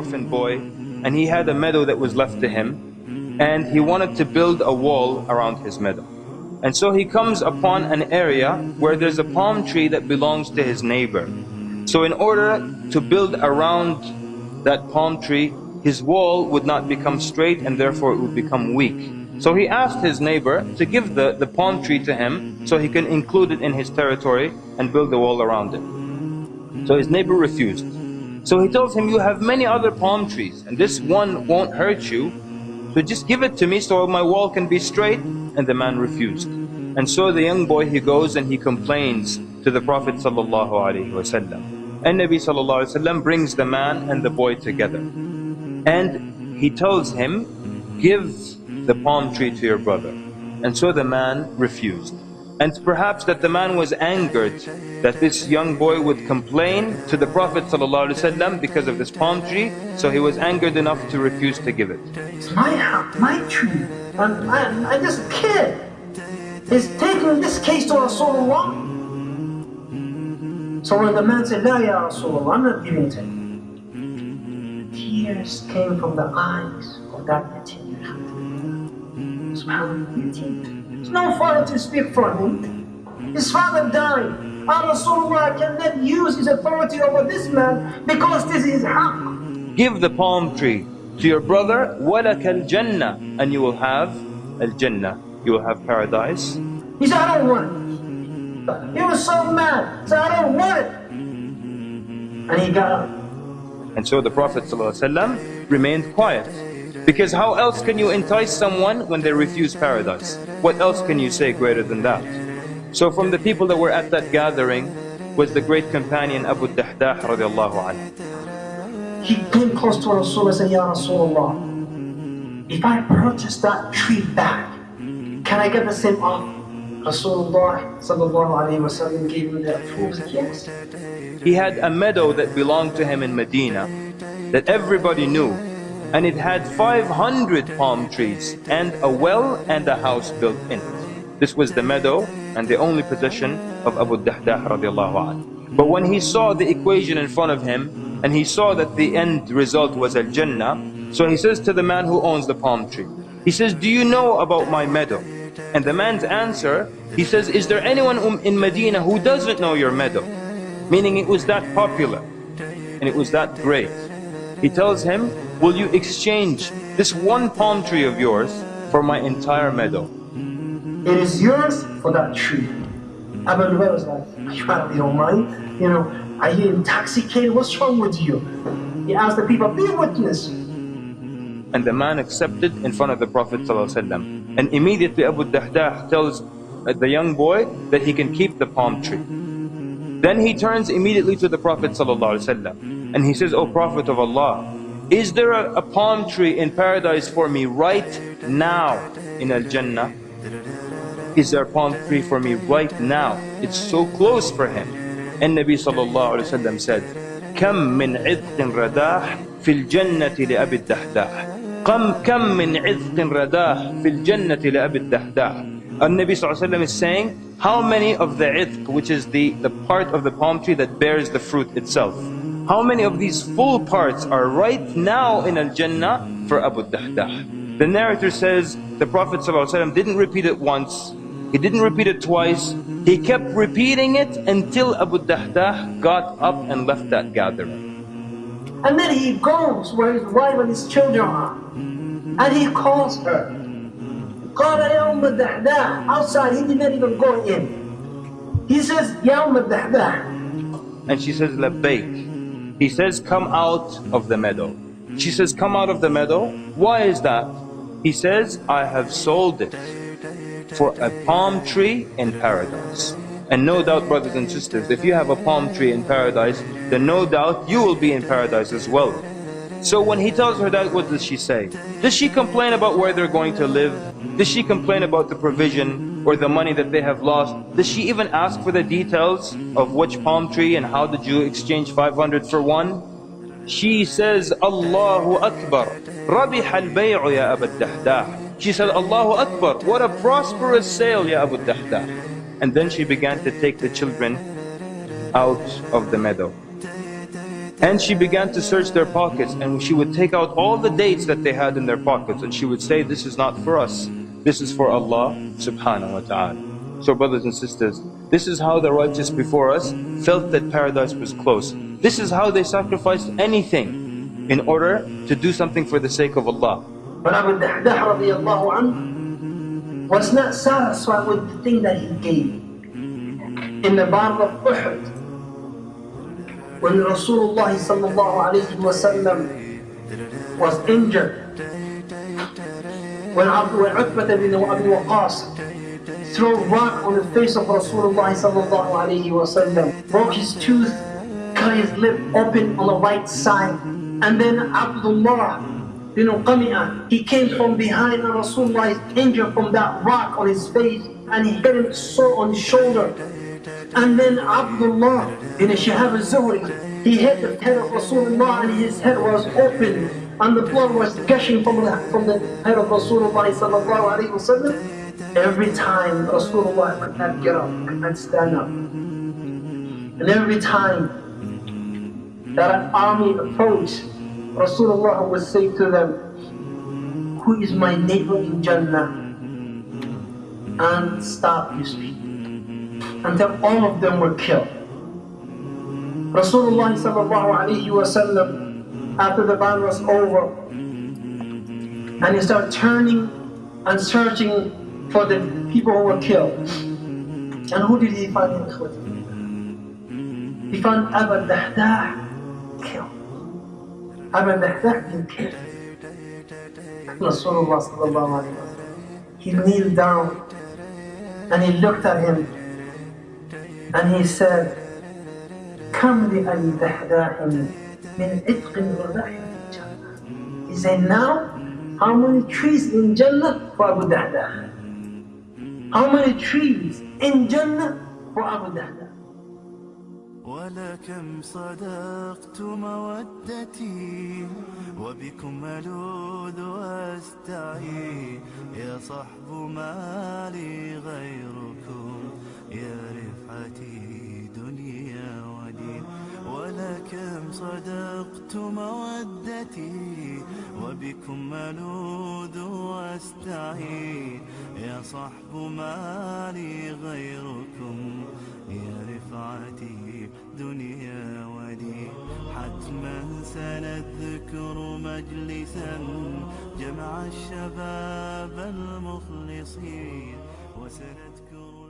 orphan boy, and he had a meadow that was left to him, and he wanted to build a wall around his meadow. And so he comes upon an area where there's a palm tree that belongs to his neighbor. So in order to build around that palm tree, his wall would not become straight, and therefore it would become weak. So he asked his neighbor to give the palm tree to him so he can include it in his territory and build a wall around it. So his neighbor refused. So he tells him, you have many other palm trees and this one won't hurt you, so just give it to me so my wall can be straight. And the man refused. And so the young boy, he goes and he complains to the Prophet sallallahu alaihi wasallam. And Nabi sallallahu alaihi wasallam brings the man and the boy together. And he tells him, give the palm tree to your brother. And so the man refused. And perhaps that the man was angered that this young boy would complain to the Prophet ﷺ because of this palm tree, so he was angered enough to refuse to give it. It's my house, my tree, and this kid is taking this case to Rasulullah. So when the man said, La ya Rasulullah, I'm not giving it to him, tears came from the eyes of that teenager. There's no father to speak for him. His father died. Rasulullah cannot use his authority over this man because this is haqq. Give the palm tree to your brother, وَلَكَ الْجَنَّةِ, and you will have al-Jannah, you will have paradise. He said, I don't want it. He was so mad, he said, I don't want it. And he got up. And so the Prophet ﷺ remained quiet. Because how else can you entice someone when they refuse paradise? What else can you say greater than that? So from the people that were at that gathering was the great companion Abu Dahdah radiallahu anhu. He came close to Rasulullah and said, Ya Rasulullah, if I purchase that tree back, can I get the same offer? Rasulullah sallallahu alayhi wa sallam gave him the approval. Yes. He had a meadow that belonged to him in Medina that everybody knew. And it had 500 palm trees and a well and a house built in it. This was the meadow and the only possession of Abu Dahdah radiallahu anhu. But when he saw the equation in front of him and he saw that the end result was al-Jannah, so he says to the man who owns the palm tree, he says, do you know about my meadow? And the man's answer, he says, is there anyone in Medina who doesn't know your meadow? Meaning it was that popular and it was that great. He tells him, will you exchange this one palm tree of yours for my entire meadow? It is yours for that tree. Abu Dahdah was like, are you out of your mind? You know, are you intoxicated? What's wrong with you? He asked the people, be a witness. And the man accepted in front of the Prophet ﷺ. And immediately Abu Dahdah tells the young boy that he can keep the palm tree. Then he turns immediately to the Prophet ﷺ and he says, O Prophet of Allah, is there a palm tree in paradise for me right now in Al-Jannah? Is there a palm tree for me right now? It's so close for him. And Nabi sallallahu alayhi wa sallam said, كم من عذق رداح في الجنة لأبي الدحداح كم من عذق رداح في الجنة لأبي الدحداح. And Nabi sallallahu alayhi wa sallam is saying, how many of the idq, which is the part of the palm tree that bears the fruit itself, how many of these full parts are right now in Al-Jannah for Abu Dahdah? The narrator says the Prophet ﷺ didn't repeat it once, he didn't repeat it twice, he kept repeating it until Abu Dahdah got up and left that gathering. And then he goes where his wife and his children are, and he calls her. قال يا أم الدحداح, outside, he didn't even go in. He says, يا أم الدحداح. And she says, لبيك. He says, come out of the meadow. She says, come out of the meadow. Why is that? He says, I have sold it for a palm tree in paradise. And no doubt, brothers and sisters, if you have a palm tree in paradise, then no doubt you will be in paradise as well. So when he tells her that, what does she say? Does she complain about where they're going to live? Does she complain about the provision or the money that they have lost? Does she even ask for the details of which palm tree and how did you exchange 500 for one? She says, Allahu Akbar, Rabiha al-bay'u ya Abu Dahdah. She said, Allahu Akbar, what a prosperous sale ya Abu Dahdah. And then she began to take the children out of the meadow. And she began to search their pockets, and she would take out all the dates that they had in their pockets, and she would say, this is not for us, this is for Allah subhanahu wa ta'ala. So brothers and sisters, this is how the righteous before us felt that paradise was close. This is how they sacrificed anything in order to do something for the sake of Allah. But Abu Dahdah radiallahu anhu was not satisfied with the thing that he gave. In the Battle of Uhud, when Rasulullah sallallahu alayhi wa sallam was injured, when Utbah bin Abi Waqqas threw a rock on the face of Rasulullah sallallahu alayhi wa sallam, broke his tooth, cut his lip open on the right side, and then Abdullah bin Qami'ah, he came from behind and Rasulullah is injured from that rock on his face, and he hit him so on his shoulder. And then Abdullah bin Shihab al-Zuhri, he hit the head of Rasulullah and his head was open and the blood was gushing from the head of Rasulullah sallallahu alayhi wa sallam. Every time Rasulullah could not get up, could not stand up. And every time that an army approached, Rasulullah would say to them, who is my neighbor in Jannah? And stop his speech. Until all of them were killed. Rasulullah sallallahu alayhi wa sallam, after the battle was over, and he started turning and searching for the people who were killed. And who did he find in Ikhwati? He found Abu Dahdah killed. Abu Dahdah been killed. Rasulullah sallallahu alayhi wa sallam, he kneeled down and he looked at him and he said, Come li Abi Dahdah min itqin wa rahmatin Jannah. He said, now, how many trees in Jannah for Abu Dahdah? How many trees in Jannah for Abu Dahdah? ولكم صدقت مودتي وبكم ألوذ وأستعين يا صحب ما لي غيركم يا رفعتي دنيا ودين ولكم صدقت مودتي وبكم ألوذ وأستعين يا صحب ما لي غيركم يا رفعتي دنيا ودين حتما سنذكر مجلسا جمع الشباب المخلصين وسنذكر